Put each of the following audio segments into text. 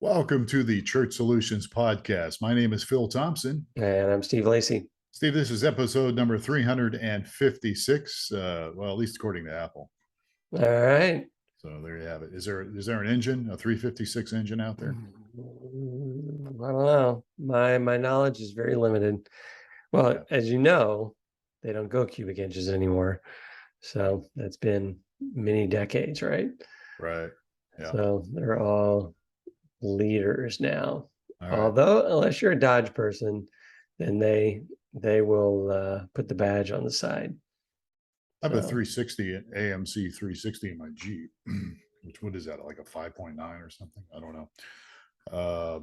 Welcome to the Church Solutions Podcast. My name is Phil Thompson. And I'm Steve Lacy. Steve, this is episode number 356. At least according to Apple. All right. So there you have it. Is there an engine, a 356 engine out there? I don't know. My knowledge is very limited. Well, as you know, they don't go cubic inches anymore. So that's been many decades, right? Right. Yeah. So they're all liters now. All Although, unless you're a Dodge person, then they will put the badge on the side. I have a 360 AMC 360 in my Jeep. What is that? Like a 5.9 or something? I don't know. All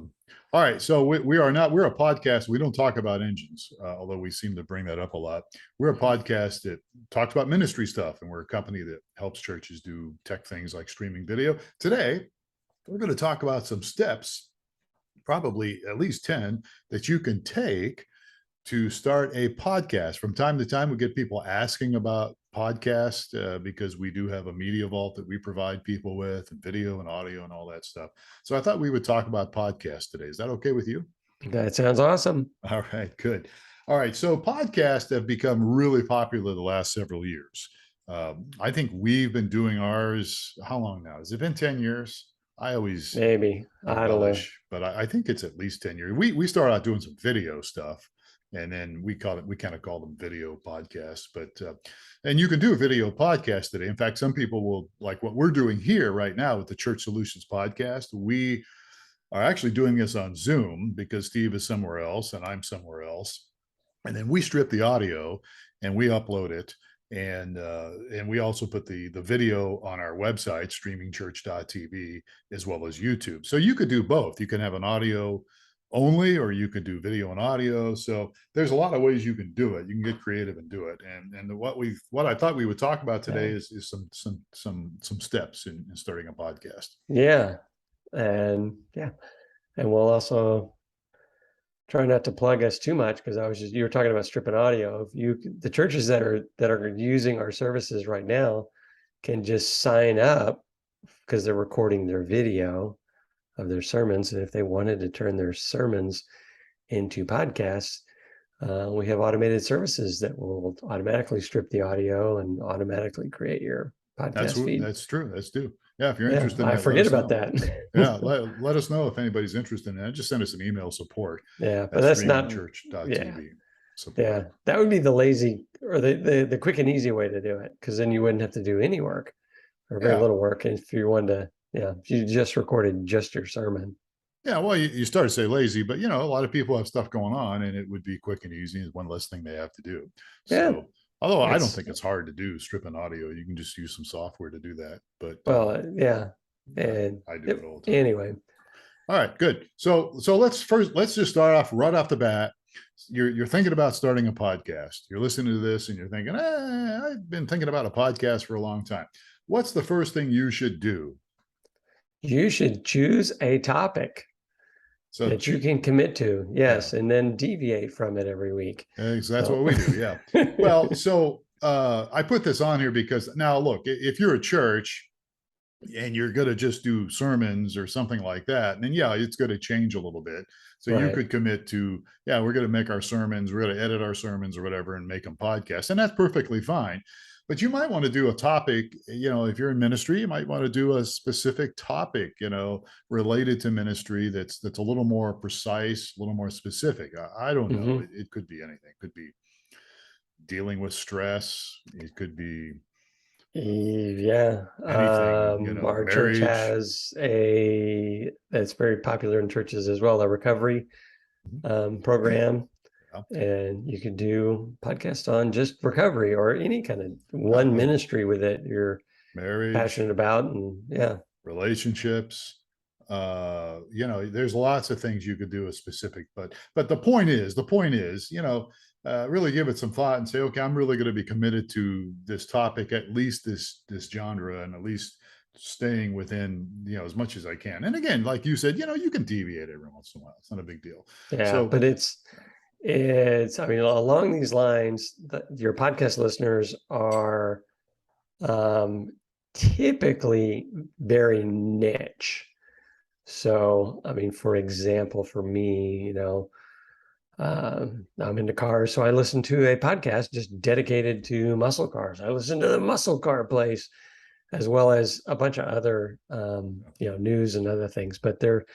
right. So we're a podcast. We don't talk about engines, although we seem to bring that up a lot. We're a podcast that talks about ministry stuff, and we're a company that helps churches do tech things like streaming video. Today, we're going to talk about some steps, probably at least 10, that you can take to start a podcast. From time to time, we get people asking about podcasts because we do have a media vault that we provide people with, and video and audio and all that stuff. So I thought we would talk about podcasts today. Is that okay with you? That sounds awesome. All right, good. All right, so podcasts have become really popular the last several years. I think we've been doing ours, how long now? Has it been 10 years? I always maybe I don't know, but I think it's at least 10 years. We started out doing some video stuff, and then we kind of call them video podcasts. But and you can do a video podcast today. In fact, some people will, like what we're doing here right now with the Church Solutions Podcast. We are actually doing this on Zoom because Steve is somewhere else and I'm somewhere else, and then we strip the audio and we upload it. And we also put the video on our website, streamingchurch.tv, as well as YouTube. So you could do both. You can have an audio only, or you could do video and audio. So there's a lot of ways you can do it. You can get creative and do it. And what I thought we would talk about today is some steps in starting a podcast. Yeah. And we'll also try not to plug us too much, because you were talking about stripping audio. The churches that are using our services right now can just sign up because they're recording their video of their sermons. And if they wanted to turn their sermons into podcasts, we have automated services that will automatically strip the audio and automatically create your podcast feed. That's true. That's true. Yeah, if you're interested in that, I forget about that. Yeah, let us know if anybody's interested in that. Just send us an email, support. Yeah, but that's not church.tv. Yeah, that would be the lazy or the quick and easy way to do it, because then you wouldn't have to do any work or very little work. And if you wanted to, if you just recorded just your sermon. Yeah, well, you start to say lazy, but a lot of people have stuff going on, and it would be quick and easy. It's one less thing they have to do. So, although I don't think it's hard to do stripping audio, you can just use some software to do that. But and I do it all the time. Anyway. All right, good. So let's just start off right off the bat. You're thinking about starting a podcast. You're listening to this and you're thinking, I've been thinking about a podcast for a long time. What's the first thing you should do? You should choose a topic that you can commit to. Yes. And then deviate from it every week. That's what we do. Yeah. Well, so I put this on here because now look, if you're a church and you're going to just do sermons or something like that, then it's going to change a little bit. So you could commit to, we're going to make our sermons, we're going to edit our sermons or whatever and make them podcasts. And that's perfectly fine. But you might want to do a topic, if you're in ministry, you might want to do a specific topic, related to ministry that's a little more precise, a little more specific. I don't know. It could be anything. It could be dealing with stress. It could be anything, our marriage. Church has that's very popular in churches as well, a recovery program. And you could do podcast on just recovery or any kind of one ministry with it you're passionate about, and relationships. There's lots of things you could do as specific, but the point is, really give it some thought and say, okay, I'm really going to be committed to this topic, at least this genre, and at least staying within, as much as I can. And again, like you said, you can deviate every once in a while. It's not a big deal. Yeah, but it's along these lines, your podcast listeners are typically very niche. So, I mean, for example, for me, I'm into cars, so I listen to a podcast just dedicated to muscle cars. I listen to the Muscle Car Place, as well as a bunch of other, news and other things. But the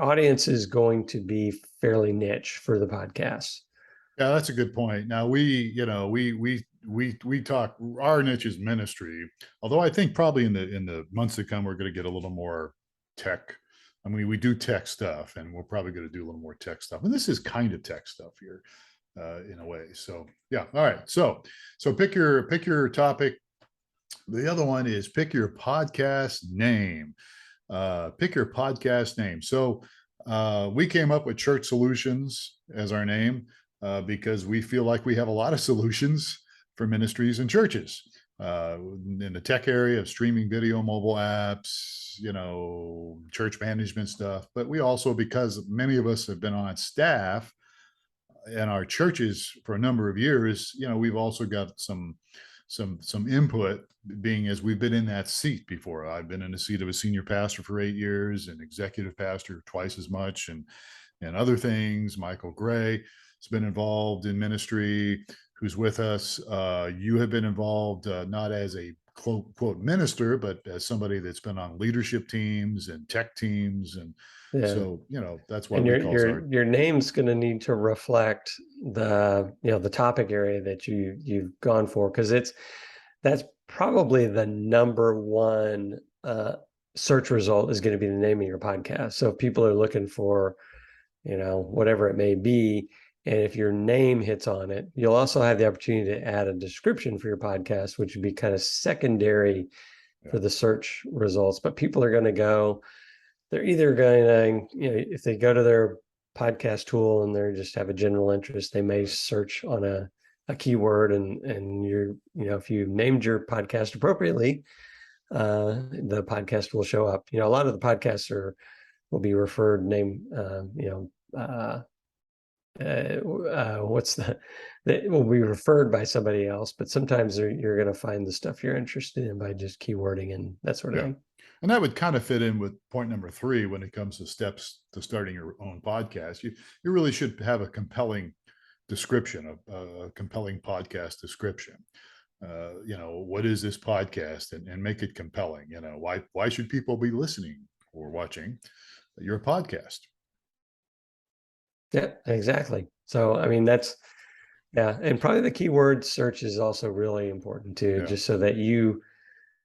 audience is going to be fairly niche for the podcast. Yeah, that's a good point. Now we talk, our niche is ministry, although I think probably in the months to come we're going to get a little more tech. I mean, we do tech stuff, and we're probably going to do a little more tech stuff. And this is kind of tech stuff here, in a way. So yeah, all right. So pick your topic. The other one is pick your podcast name. Pick your podcast name. So we came up with Church Solutions as our name because we feel like we have a lot of solutions for ministries and churches in the tech area of streaming video, mobile apps, church management stuff. But we also, because many of us have been on staff in our churches for a number of years, we've also got some input, being as we've been in that seat before. I've been in the seat of a senior pastor for 8 years and executive pastor twice as much, and other things. Michael Gray has been involved in ministry, who's with us. You have been involved, not as a quote minister, but as somebody that's been on leadership teams and tech teams. And Yeah. so, that's why And we your call your our, your name's going to need to reflect the topic area that you've gone for, because that's probably the number one search result is going to be the name of your podcast. So if people are looking for, whatever it may be, and if your name hits on it, you'll also have the opportunity to add a description for your podcast, which would be kind of secondary for the search results. But people are going to go, they're either going to, if they go to their podcast tool and they just have a general interest, they may search on a keyword, and if you named your podcast appropriately, the podcast will show up. A lot of the podcasts will be referred name, what's that will be referred by somebody else, but sometimes you're going to find the stuff you're interested in by just keywording and that sort of yeah. thing. And that would kind of fit in with point number 3 when it comes to steps to starting your own podcast. You really should have a compelling description, a compelling podcast description. What is this podcast, and make it compelling. Why should people be listening or watching your podcast? Yeah, exactly. So, I mean, and probably the keyword search is also really important too, Yeah. just so that you,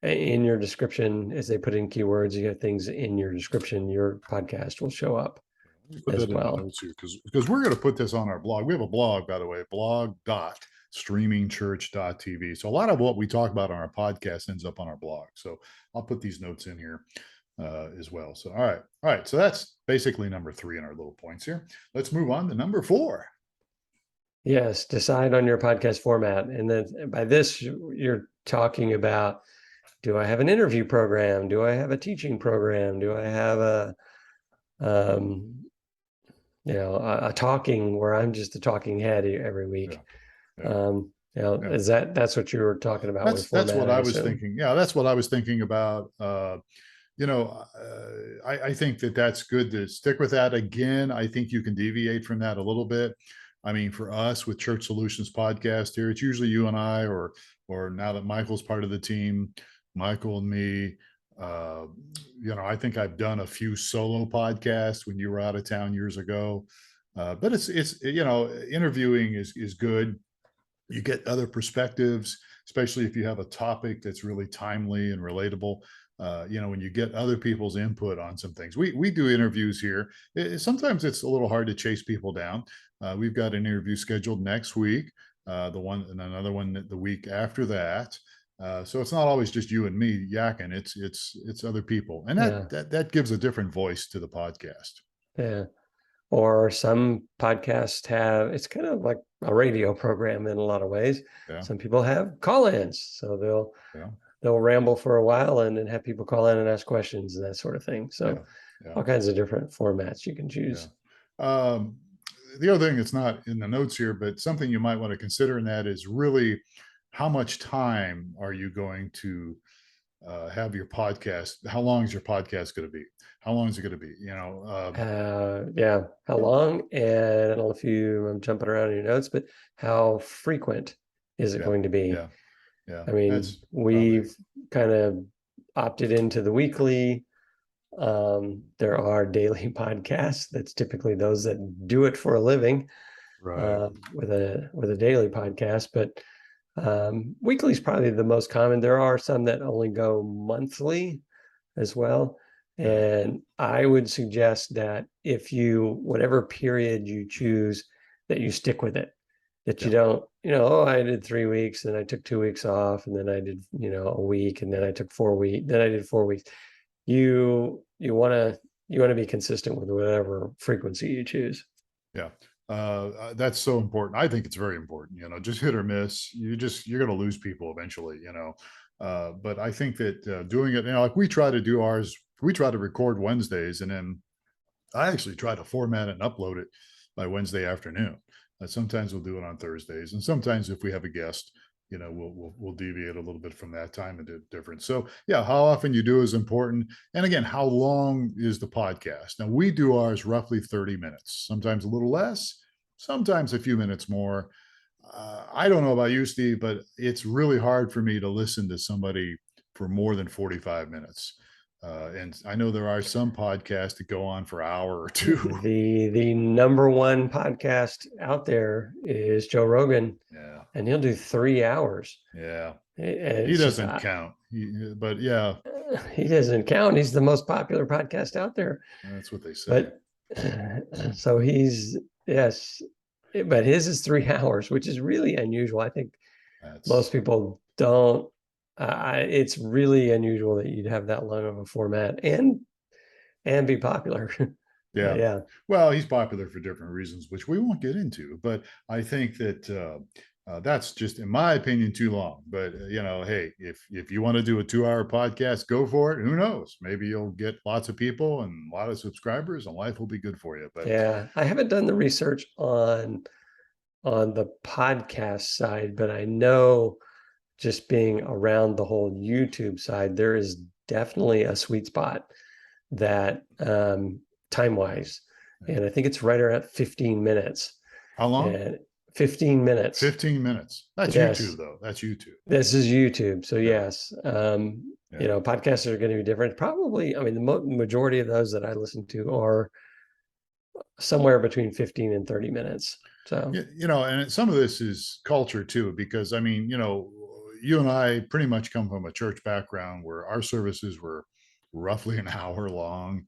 in your description, as they put in keywords, you get things in your description, your podcast will show up Put as that in the well. notes here, because we're going to put this on our blog. We have a blog, by the way, blog.streamingchurch.tv. So a lot of what we talk about on our podcast ends up on our blog. So I'll put these notes in here as well. So all right. So that's basically number 3 in our little points here. Let's move on to number 4. Yes, decide on your podcast format. And then by this, you're talking about, do I have an interview program? Do I have a teaching program? Do I have a talking, where I'm just a talking head every week? Yeah. Is that's what you were talking about with format? That's what I was assume? thinking. Yeah, that's what I was thinking about. I think that's good to stick with that. Again, I think you can deviate from that a little bit. I mean, for us with Church Solutions podcast here, it's usually you and I, or now that Michael's part of the team, Michael and me. I think I've done a few solo podcasts when you were out of town years ago. But it's interviewing is good. You get other perspectives, especially if you have a topic that's really timely and relatable. When you get other people's input on some things. We do interviews here. Sometimes it's a little hard to chase people down. We've got an interview scheduled next week, the one and another one the week after that. So it's not always just you and me yakking. It's other people, and that gives a different voice to the podcast. Yeah. Or some podcasts it's kind of like a radio program in a lot of ways. Yeah. Some people have call-ins, so they'll ramble for a while and then have people call in and ask questions and that sort of thing. So all kinds of different formats you can choose. The other thing that's not in the notes here, but something you might want to consider in that is really how much time are you going to have your podcast. How long is your podcast going to be? How long is it going to be? Yeah. How long? And I don't know if I'm jumping around in your notes, but how frequent is it Yeah, going to be? yeah, yeah. I mean, That's probably we've kind of opted into the weekly. There are daily podcasts. That's typically those that do it for a living, right. with a daily podcast. But weekly is probably the most common. There are some that only go monthly as well. Yeah, And I would suggest that whatever period you choose, that you stick with it, that you yeah, don't, oh, I did 3 weeks and I took 2 weeks off and then I did, a week and then I took 4 weeks, then I did 4 weeks. You want to be consistent with whatever frequency you choose. yeah. That's so important. I think it's very important. Just hit or miss. You're going to lose people eventually. But I think that doing it, like we try to do ours. We try to record Wednesdays, and then I actually try to format it and upload it by Wednesday afternoon. Sometimes we'll do it on Thursdays, and sometimes if we have a guest, we'll deviate a little bit from that time and do it different. So yeah, how often you do is important. And again, how long is the podcast? Now we do ours roughly 30 minutes, sometimes a little less, sometimes a few minutes more. I don't know about you, Steve, but it's really hard for me to listen to somebody for more than 45 minutes. And I know there are some podcasts that go on for an hour or two. The number one podcast out there is Joe Rogan, Yeah. and he'll do 3 hours. Yeah. And He it's just, doesn't count. But yeah, he doesn't count. He's the most popular podcast out there. that's what they say. But so yes, but his is 3 hours, which is really unusual. I think most people don't. It's really unusual that you'd have that long of a format and be popular. Yeah. Yeah. Well, he's popular for different reasons, which we won't get into. But I think that that's just, in my opinion, too long. But hey, if you want to do a 2-hour podcast, go for it. Who knows? Maybe you'll get lots of people and a lot of subscribers, and life will be good for you. But yeah, I haven't done the research on the podcast side, but I know, just being around the whole YouTube side, there is definitely a sweet spot that time wise, and I think it's right around 15 minutes. How long? And 15 minutes. 15 minutes. That's Yes. YouTube, though. That's YouTube. This is YouTube. So Yeah. yes, podcasts are going to be different. Probably, I mean, the majority of those that I listen to are somewhere between 15 and 30 minutes. So, and some of this is culture too, because I mean, you and I pretty much come from a church background where our services were roughly an hour long.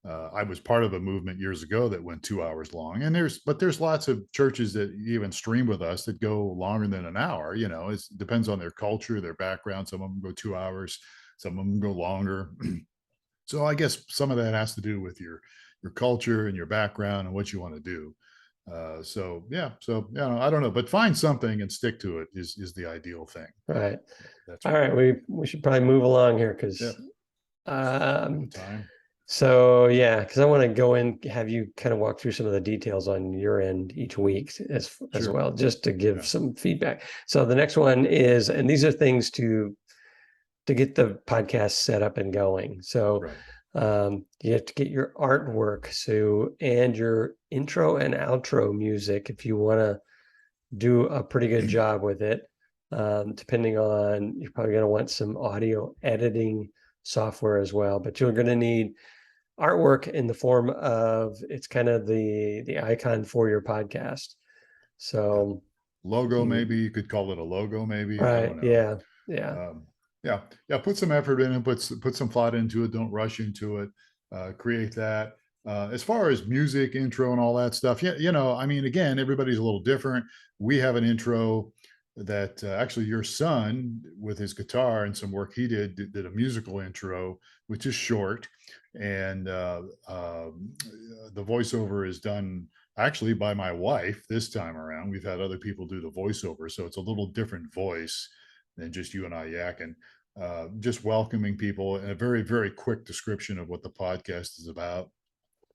I was part of a movement years ago that went 2 hours long, and there's lots of churches that even stream with us that go longer than an hour. It depends on their culture, their background. Some of them go 2 hours, some of them go longer. So I guess some of that has to do with your culture and your background and what you want to do. So I don't know, but find something and stick to it is the ideal thing. right. That's All right. We should probably move along here because time. So yeah, because I want to go in, have you kind of walk through some of the details on your end each week as well, just to give some feedback. So the next one is, and these are things to get the podcast set up and going. So you have to get your artwork, and your intro and outro music if you want to do a pretty good job with it. Depending on, you're probably going to want some audio editing software as well, but you're going to need artwork in the form of, it's kind of the icon for your podcast. So logo, maybe you could call it a logo, maybe. Right. I don't know. Yeah. Put some effort in and put some thought into it. Don't rush into it. Create that. As far as music, intro, and all that stuff, I mean, again, everybody's a little different. We have an intro that actually your son, with his guitar and some work he did a musical intro, which is short, and the voiceover is done actually by my wife this time around. We've had other people do the voiceover, so it's a little different voice than just you and I yakking. Just welcoming people, and a very, very quick description of what the podcast is about.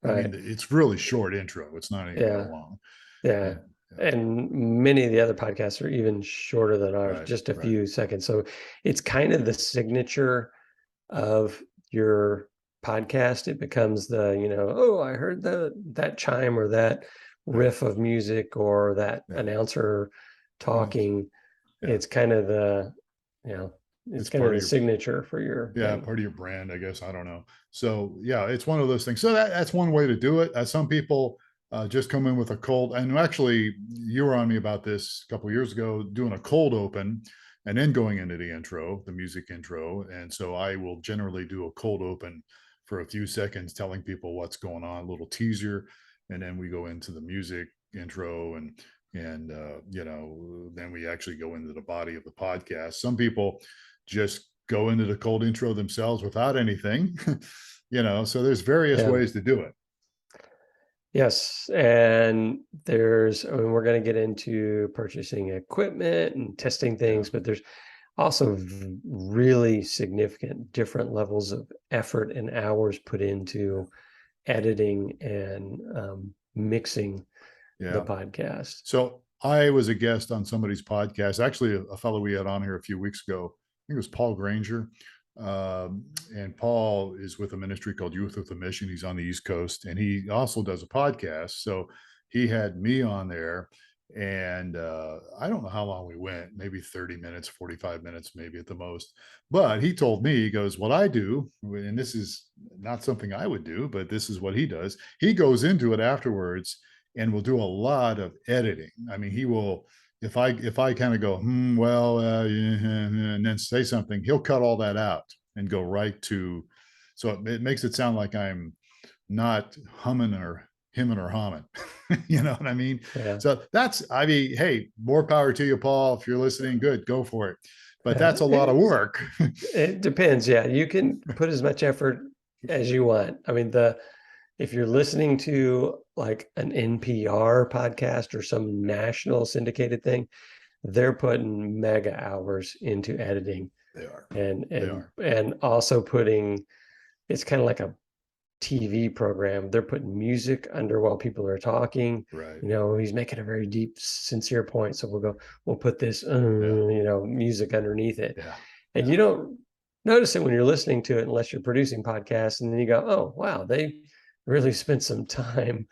Right. I mean, it's really short intro. It's not even that long. Yeah. And many of the other podcasts are even shorter than ours, just a few seconds. So it's kind of the signature of your podcast. It becomes the, oh, I heard that chime or that Right. riff of music or that Yeah. announcer Well, talking. yeah. It's kind of the, it's It's kind of part of the your, signature for your yeah, thing. part of your brand, I guess. I don't know. So yeah, it's one of those things. So that's one way to do it. Some people just come in with a cold, and actually you were on me about this a couple of years ago, doing a cold open and then going into the intro, the music intro. And so I will generally do a cold open for a few seconds, telling people what's going on, a little teaser, and then we go into the music intro, and then we actually go into the body of the podcast. Some people just go into the cold intro themselves without anything, so there's various Yeah. ways to do it. Yes, and we're going to get into purchasing equipment and testing Yeah. things, but there's also really significant different levels of effort and hours put into editing and mixing the Yeah. podcast. So I was a guest on somebody's podcast, actually a fellow we had on here a few weeks ago. I think it was Paul Granger. And Paul is with a ministry called Youth with a Mission. He's on the East Coast, and he also does a podcast. So he had me on there, and I don't know how long we went, maybe 30 minutes, 45 minutes, maybe at the most. But he told me, he goes, what I do, and this is not something I would do, but this is what he does. He goes into it afterwards and will do a lot of editing. I mean, he will, if I kind of go, well, and then say something, he'll cut all that out and go right to, so it makes it sound like I'm not humming or hemming or humming. You know what I mean? Yeah. So I mean, hey, more power to you, Paul. If you're listening, good, go for it. But Yeah. that's a lot of work. It depends. Yeah, you can put as much effort as you want. I mean, if you're listening to like an NPR podcast or some national syndicated thing, they're putting mega hours into editing They are. and They and are. and also putting, it's kind of like a TV program. They're putting music under while people are talking. Right. He's making a very deep, sincere point. So we'll put this, Yeah. music underneath it. Yeah. And you don't notice it when you're listening to it unless you're producing podcasts. And then you go, oh, wow, they really spent some time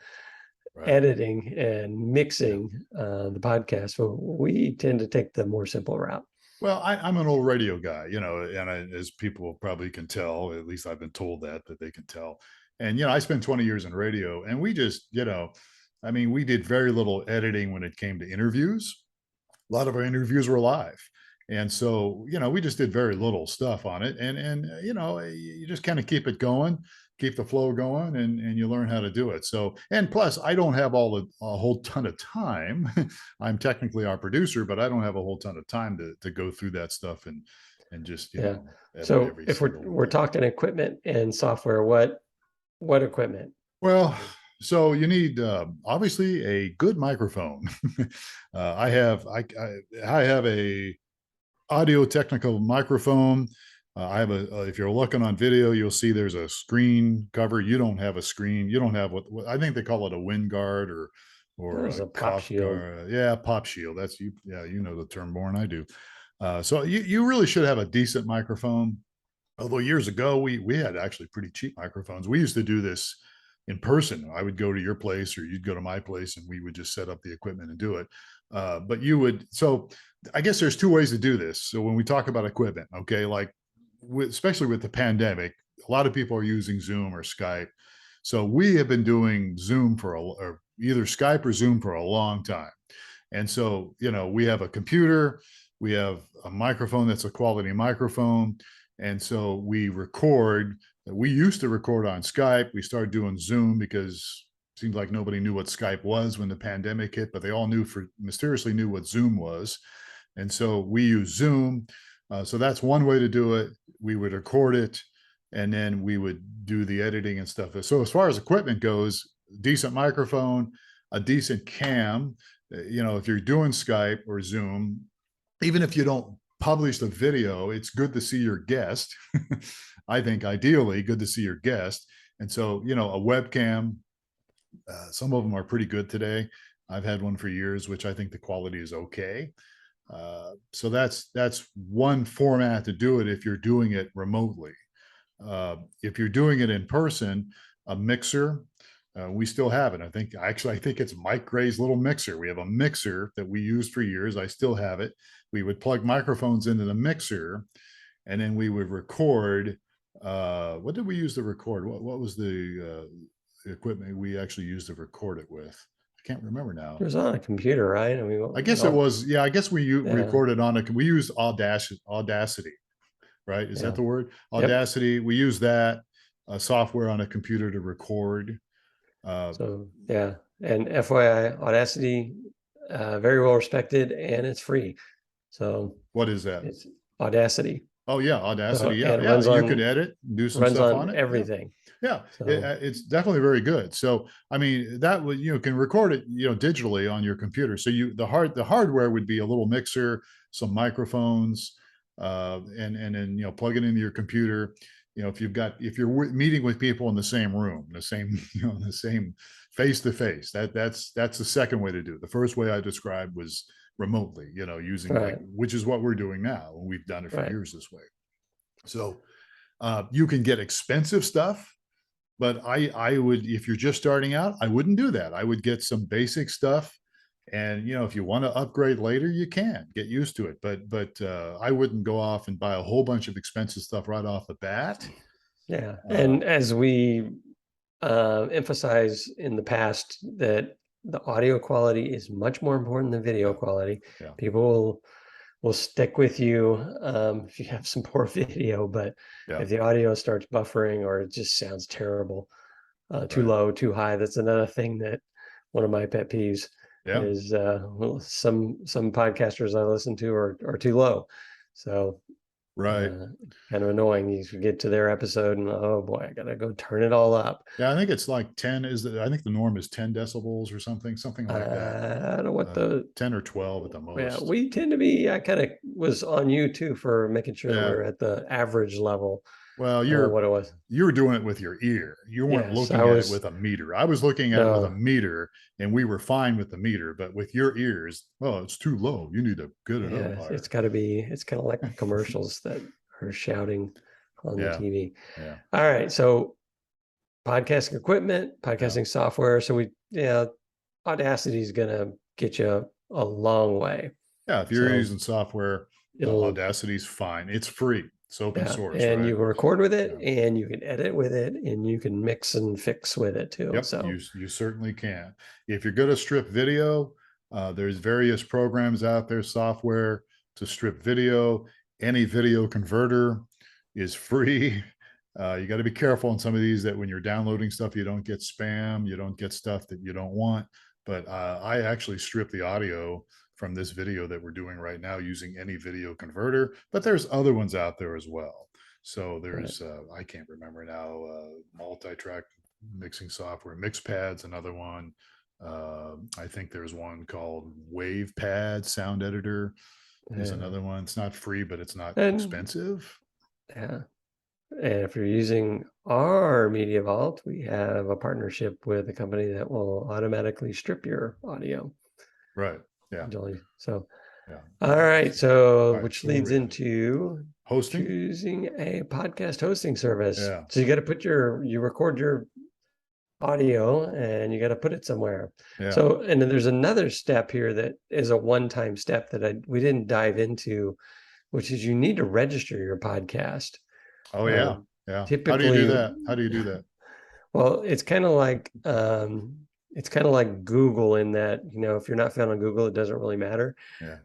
Right. editing and Yeah. mixing the podcast. So we tend to take the more simple route. Well, I'm an old radio guy, and as people probably can tell, at least I've been told that they can tell. And, I spent 20 years in radio, and we just, I mean, we did very little editing when it came to interviews. A lot of our interviews were live. And so, we just did very little stuff on it. And you just kind of keep it going, keep the flow going, and you learn how to do it. So, and plus, I don't have a whole ton of time. I'm technically our producer, but I don't have a whole ton of time to go through that stuff and just, Yeah. edit So every if single we're thing. talking equipment and software, what equipment? Well, so you need obviously a good microphone. I have a audio technical microphone. I have if you're looking on video, you'll see there's a screen cover. You don't have a screen. You don't have what I think they call it, a wind guard or There's a a pop cough shield. guard. Yeah, pop shield. That's you. Yeah, you know the term more than I do. So you really should have a decent microphone. Although years ago we had actually pretty cheap microphones. We used to do this in person. I would go to your place or you'd go to my place and we would just set up the equipment and do it. But you would, so I guess there's two ways to do this. So when we talk about equipment, okay, like especially with the pandemic, a lot of people are using Zoom or Skype. So we have been doing Zoom or either Skype or Zoom for a long time. And so, we have a computer, we have a microphone that's a quality microphone. And so we record. We used to record on Skype. We started doing Zoom because it seemed like nobody knew what Skype was when the pandemic hit, but they all mysteriously knew what Zoom was. And so we use Zoom. So that's one way to do it. We would record it and then we would do the editing and stuff. So as far as equipment goes, decent microphone, a decent cam. If you're doing Skype or Zoom, even if you don't publish the video, it's good to see your guest. I think ideally good to see your guest. And so, a webcam, some of them are pretty good today. I've had one for years, which I think the quality is okay. So that's one format to do it if you're doing it remotely. If you're doing it in person, a mixer, we still have it. I think it's Mike Gray's little mixer. We have a mixer that we used for years. I still have it. We would plug microphones into the mixer, and then we would record. What did we use to record? What was the equipment we actually used to record it with? I can't remember now. It was on a computer, right? I mean, I guess it was. Yeah, I guess we Yeah. recorded on a. We used Audacity, right? Is that the word? Audacity. We use that software on a computer to record. So yeah, and FYI, Audacity, very well respected, and it's free. So what is that? It's Audacity. Oh yeah, Audacity. So, yeah, you could edit, do some stuff on it. Everything. Yeah, so, it's definitely very good. So I mean, that would can record it digitally on your computer. So the hardware would be a little mixer, some microphones, and then plug it into your computer. If you're meeting with people in the same room, the same face to face, that's the second way to do it. The first way I described was remotely, using which is what we're doing now. We've done it for years this way. So you can get expensive stuff, but I would, if you're just starting out, I wouldn't do that. I would get some basic stuff. And, if you want to upgrade later, you can get used to it. But I wouldn't go off and buy a whole bunch of expensive stuff right off the bat. Yeah. And as we emphasize in the past, that the audio quality is much more important than video quality. People will stick with you if you have some poor video, but if the audio starts buffering or it just sounds terrible, too low, too high, that's another thing that one of my pet peeves is some podcasters I listen to are too low. So kind of annoying. You get to their episode and oh boy, I gotta go turn it all up. Yeah, I think it's like 10 I think the norm is 10 decibels or something like that. I don't know what 10 or 12 at the most. Yeah, we tend to be, I kind of was on you too for making sure that we're at the average level. Well, what it was. You were doing it with your ear. You weren't looking at it with a meter. I was looking at it with a meter, and we were fine with the meter. But with your ears, it's too low. You need to get it up higher. It's got to be. It's kind of like the commercials that are shouting on the TV. Yeah. All right. So, podcasting equipment, podcasting software. So Audacity is going to get you a long way. Yeah, if you're using software, Audacity's fine. It's free. It's open source. And you can record with it, and you can edit with it, and you can mix and fix with it too. Yep, so you certainly can. If you're going to strip video, there's various programs out there, software to strip video. Any video converter is free. You got to be careful on some of these that when you're downloading stuff, you don't get spam, you don't get stuff that you don't want. But I actually strip the audio from this video that we're doing right now using any video converter, but there's other ones out there as well. So there's, I can't remember now, multi-track mixing software, MixPad's another one. I think there's one called WavePad Sound Editor is another one. It's not free, but it's not expensive. Yeah. And if you're using our Media Vault, we have a partnership with a company that will automatically strip your audio. Right. Yeah. So, all right. So, which leads into hosting, choosing a podcast hosting service. Yeah. So you got to put you record your audio and you got to put it somewhere. Yeah. So, and then there's another step here that is a one-time step that we didn't dive into, which is you need to register your podcast. Oh yeah. Yeah. Typically, how do you do that? Well, it's kind of like Google in that, if you're not found on Google, it doesn't really matter. Yeah.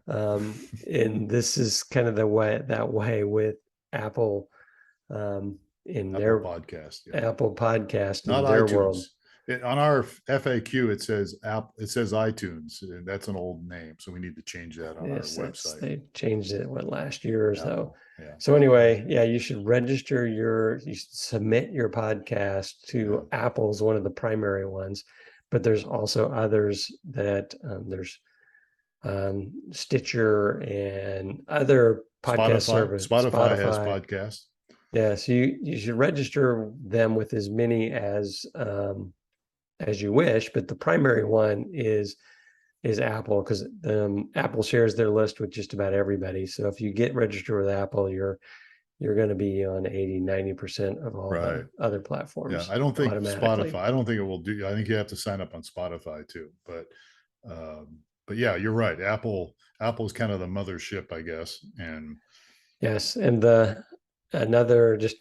And this is kind of that way with Apple, in their podcast, Apple Podcast, not in their iTunes. world. On our FAQ, it says iTunes, and that's an old name, so we need to change that on our website. They changed it last year or so. Yeah. So anyway, you should you should submit your podcast to Apple's, one of the primary ones, but there's also others that there's Stitcher and other podcast service. Spotify has podcasts. Yeah, so you should register them with as many as you wish, but the primary one is Apple, because Apple shares their list with just about everybody. So if you get registered with Apple, you're you're going to be on 80-90% of all Right. the other Yeah, platforms I don't think automatically. Spotify. I don't think it will do. I think you have to sign up on Spotify too. But yeah, you're right. Apple's kind of the mothership, I guess. And Yes, and another just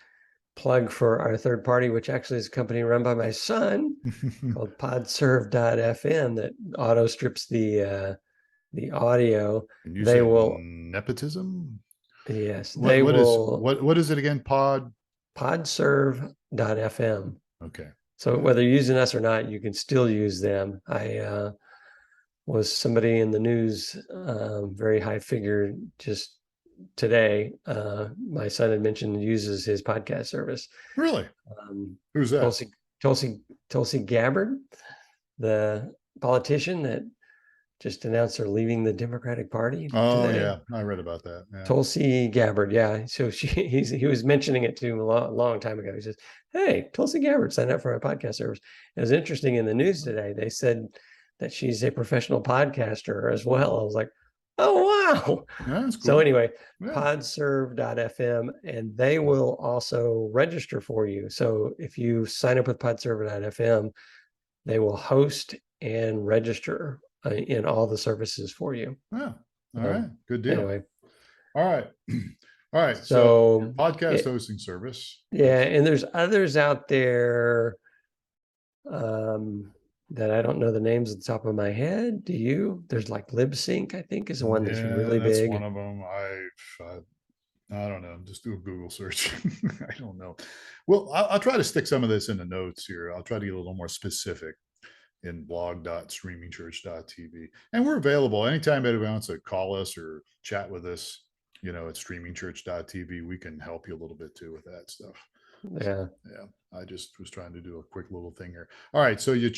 plug for our third party, which actually is a company run by my son called podserve.fm that auto strips the audio. and you They said will, nepotism. yes, What they what is will what is it again? podserve.fm. Okay. So Yeah. whether you're using us or not, you can still use them. I was somebody in the news, very high figure just today. My son had mentioned uses his podcast service. Really? Um, Who's that? Tulsi, Tulsi, Tulsi Gabbard, the politician that just announced her leaving the Democratic Party Oh today. yeah, I read about that. Yeah. Tulsi Gabbard, yeah. So he was mentioning it to him a long time ago. He says, "Hey, Tulsi Gabbard signed up for my podcast service." It was interesting in the news today. They said that she's a professional podcaster as well. I was like, "Oh wow!" Yeah, that's So cool. anyway, Yeah. podserve.fm, and they will also register for you. So if you sign up with podserve.fm, they will host and register in all the services for you. Yeah. All So right. Good deal. anyway, All right. All right. So your so podcast hosting service. yeah, and there's others out there um, that I don't know the names at the top of my head. Do you? There's like LibSync, I think, is the one that's Yeah, really that's one big. of them. I don't know. Just do a Google search. I don't know. Well, I'll try to stick some of this in the notes here. I'll try to get a little more specific in blog.streamingchurch.tv. And we're available anytime anybody wants to call us or chat with us, at streamingchurch.tv. We can help you a little bit too with that stuff. Yeah. Yeah. I just was trying to do a quick little thing here. All right. So you've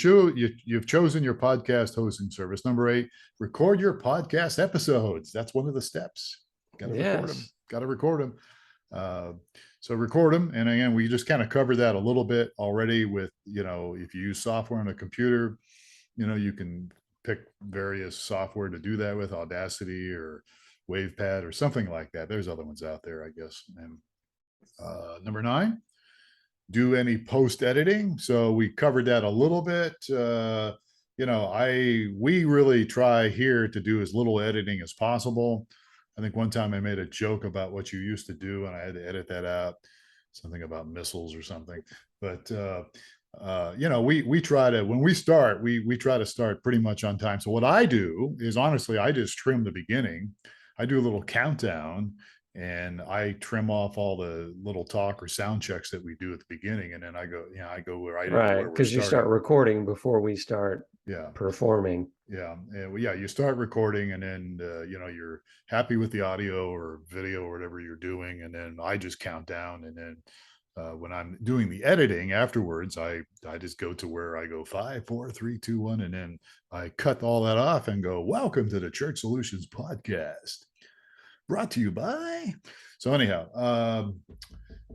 chosen your podcast hosting service. Number 8, record your podcast episodes. That's one of the steps. Got to record them. Yes. Got to record them. So record them. And again, we just kind of covered that a little bit already with, if you use software on a computer, you can pick various software to do that with, Audacity or WavePad or something like that. There's other ones out there, I guess. And number 9, do any post editing. So we covered that a little bit. We really try here to do as little editing as possible. I think one time I made a joke about what you used to do, and I had to edit that out, something about missiles or something. But we try to, when we start, we try to start pretty much on time. So what I do is, honestly, I just trim the beginning. I do a little countdown, and I trim off all the little talk or sound checks that we do at the beginning, and then I go right into Right. where we're Because you start starting. recording before we start Yeah. performing. Yeah. And you start recording, and then, you're happy with the audio or video or whatever you're doing. And then I just count down. And then when I'm doing the editing afterwards, I just go to where I go 5, 4, 3, 2, 1. And then I cut all that off and go, welcome to the Church Solutions Podcast, brought to you by. So anyhow,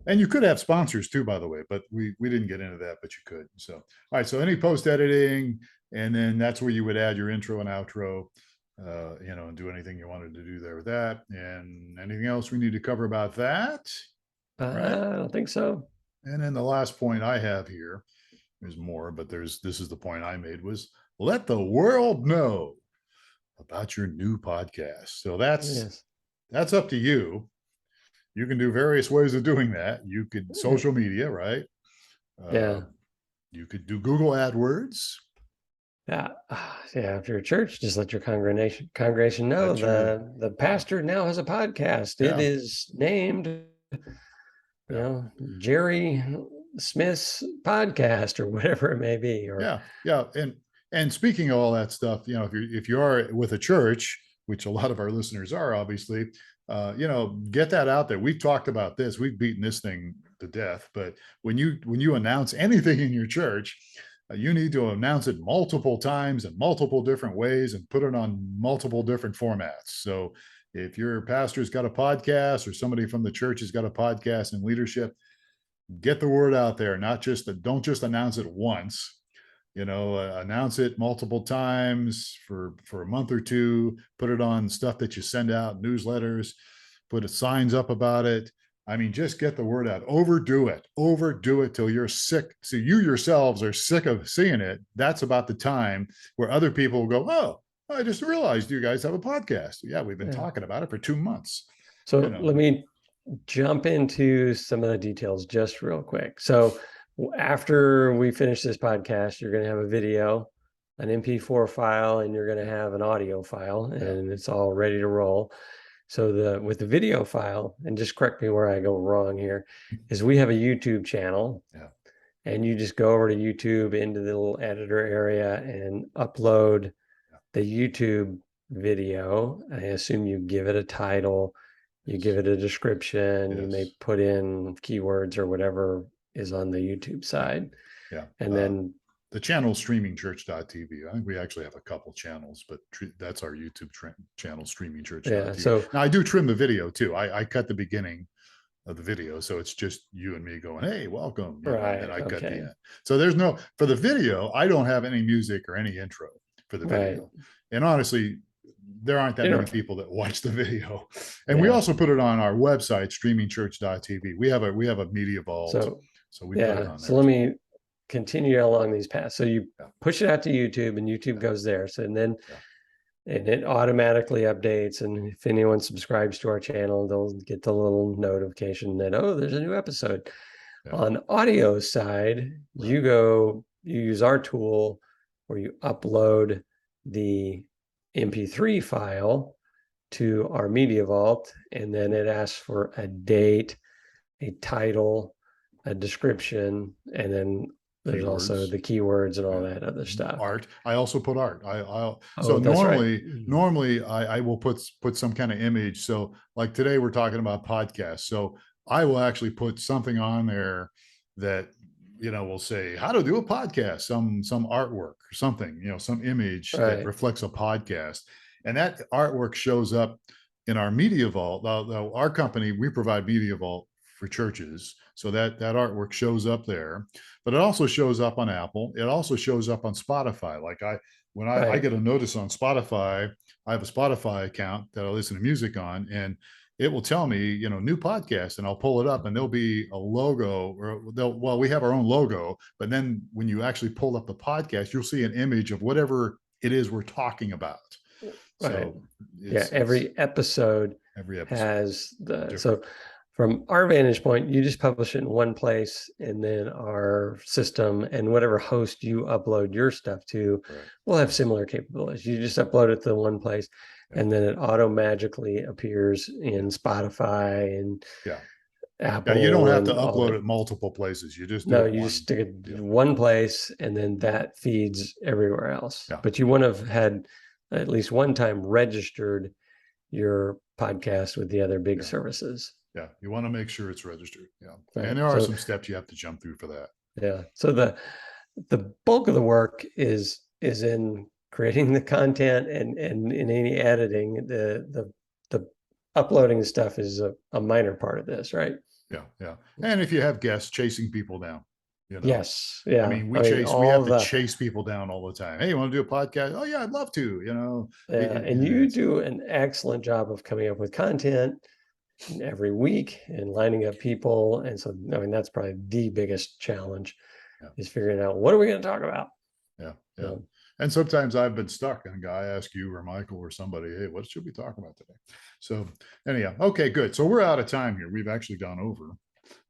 and you could have sponsors too, by the way, but we didn't get into that, but you could. So, all right. So any post editing, and then that's where you would add your intro and outro, and do anything you wanted to do there with that. And anything else we need to cover about that? Right? I don't think so. And then the last point I have here, there's more, but this is the point I made, was let the world know about your new podcast. So that's up to you. You can do various ways of doing that. You could social media, right? Yeah. You could do Google AdWords. Yeah. After your church, just let your congregation know the pastor now has a podcast. Yeah. It is named, Jerry Smith's podcast or whatever it may be. Or And speaking of all that stuff, if you are with a church, which a lot of our listeners are, obviously, get that out there. We've talked about this. We've beaten this thing to death. But when you announce anything in your church, you need to announce it multiple times in multiple different ways and put it on multiple different formats. So if your pastor's got a podcast or somebody from the church has got a podcast in leadership, get the word out there. Don't just announce it once. Announce it multiple times for a month or two, put it on stuff that you send out, newsletters, put signs up about it, I mean, just get the word out. Overdo it till you're sick. So you yourselves are sick of seeing it. That's about the time where other people will go, oh, I just realized you guys have a podcast. Yeah, we've been talking about it for 2 months. So let me jump into some of the details just real quick. So after we finish this podcast, you're going to have a video, an MP4 file, and you're going to have an audio file, and it's all ready to roll. So with the video file, and just correct me where I go wrong here, is we have a YouTube channel. And you just go over to YouTube into the little editor area and upload the YouTube video. I assume you give it a title, you give it a description, you may put in keywords or whatever is on the YouTube side. And then the channel streamingchurch.tv. I think we actually have a couple channels, but that's our YouTube channel, streamingchurch.tv. So now I do trim the video too. I cut the beginning of the video, so it's just you and me going, hey, welcome, and I cut the end. So there's no, for the video, I don't have any music or any intro for the video. And honestly, there aren't that many people that watch the video. And we also put it on our website, streamingchurch.tv. We have a media vault. So we put it on there. So let me continue along these paths. So you push it out to YouTube, and YouTube goes there. So and then and it automatically updates. And if anyone subscribes to our channel, they'll get the little notification that, oh, there's a new episode. On audio side, you use our tool where you upload the MP3 file to our media vault, and then it asks for a date, a title, a description, and then there's also the keywords and all that other stuff. Art. I also put art. So normally I will put some kind of image. So like today we're talking about podcasts. So I will actually put something on there that, will say how to do a podcast, some artwork or something, some image that reflects a podcast. And that artwork shows up in our media vault. Our company, we provide media vault for churches. So that artwork shows up there, but it also shows up on Apple. It also shows up on Spotify. Like when I get a notice on Spotify, I have a Spotify account that I listen to music on, and it will tell me, new podcast, and I'll pull it up, and there'll be a logo, or we have our own logo, but then when you actually pull up the podcast, you'll see an image of whatever it is we're talking about. So every episode has so from our vantage point, you just publish it in one place, and then our system and whatever host you upload your stuff to will have similar capabilities. You just upload it to one place, and then it auto-magically appears in Spotify and Apple. You don't have to upload it multiple places. You just you just stick it in one place, and then that feeds everywhere else. But you want to have had at least one time registered your podcast with the other big services. You want to make sure it's registered. And there are some steps you have to jump through for that. So the bulk of the work is in creating the content and in any editing. The uploading stuff is a minor part of this, right? And if you have guests, chasing people down. Yes. I mean, we have to chase people down all the time. Hey, you want to do a podcast? Oh yeah, I'd love to, and you do an excellent job of coming up with content every week and lining up people. And so, I mean, that's probably the biggest challenge is figuring out, what are we going to talk about? And sometimes I've been stuck, and I ask you or Michael or somebody, hey, what should we talk about today? So anyhow, okay, good. So we're out of time here. We've actually gone over,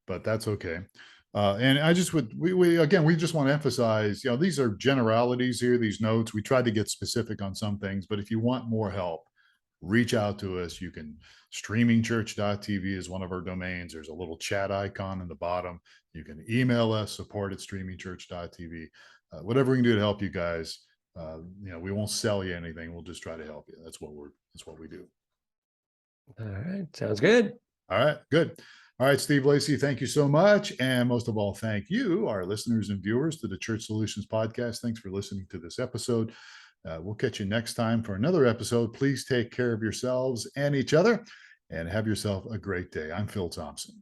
but that's okay. And I just we just want to emphasize, these are generalities here, these notes. We tried to get specific on some things, but if you want more help, reach out to us. You can, streamingchurch.tv is one of our domains. There's a little chat icon in the bottom. You can email us, support@streamingchurch.tv. Whatever we can do to help you guys. We won't sell you anything. We'll just try to help you. That's what we do. All right. Sounds good. All right. Good. All right, Steve Lacy, thank you so much. And most of all, thank you, our listeners and viewers, to the Church Solutions Podcast. Thanks for listening to this episode. We'll catch you next time for another episode. Please take care of yourselves and each other, and have yourself a great day. I'm Phil Thompson.